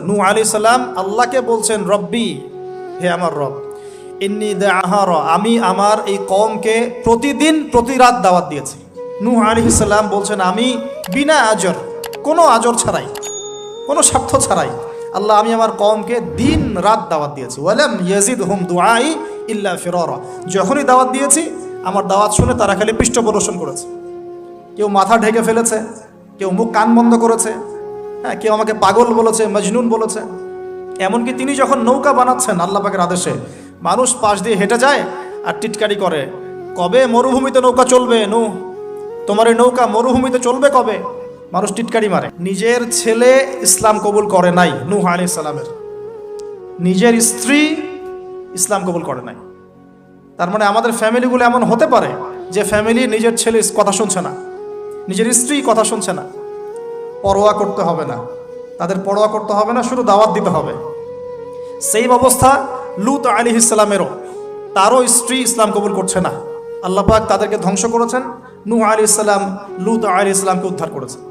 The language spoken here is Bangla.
নূহ আলাইহিস সালাম আল্লাহকে বলছেন, রব্বি, হে আমার রব, ইন্নী দাআহারা, আমি আমার এই কওমকে প্রতিদিন প্রতি রাত দাওয়াত দিয়েছি। নূহ আলাইহিস সালাম বলছেন, আমি বিনা আজর, কোনো আজর ছাড়াই, কোনো স্বার্থ ছাড়াই, আল্লাহ, আমি আমার কওমকে দিন রাত দাওয়াত দিয়েছি। ওয়ালাম ইয়াজিদহুম দুআই ইল্লা ফিরারা, যখনই দাওয়াত দিয়েছি আমার দাওয়াত শুনে তারা খালি পৃষ্ঠ প্রদর্শন করেছে। কেউ মাথা ঢেকে ফেলেছে, কেউ মুখ কান বন্ধ করেছে, হ্যাঁ, কেউ আমাকে পাগল বলেছে, মজনুন বলেছে। এমনকি তিনি যখন নৌকা বানাচ্ছেন আল্লাহ পাকের আদেশে, মানুষ পাশ দিয়ে হেঁটে যায় আর টিটকারি করে, কবে মরুভূমিতে নৌকা চলবে নূহ, তোমার এই নৌকা মরুভূমিতে চলবে কবে? মানুষ টিটকারি মারে। নিজের ছেলে ইসলাম কবুল করে নাই নূহ আলাইহিস সালামের, নিজের স্ত্রী ইসলাম কবুল করে নাই। তার মানে আমাদের ফ্যামিলিগুলো এমন হতে পারে যে ফ্যামিলি নিজের ছেলে কথা শুনছে না, নিজের স্ত্রী কথা শুনছে না। পরোয়া করতে হবে না, তাদের পরোয়া করতে হবে না, শুধু দাওয়াত দিতে হবে। সেই অবস্থা লূত আলাইহিস সালামেরও, তারও স্ত্রী ইসলাম কবুল করছে না। আল্লাহ পাক তাদেরকে ধ্বংস করেছেন, নূহ আলাইহিস সালাম লূত আলাইহিস সালামকে উদ্ধার করেছেন।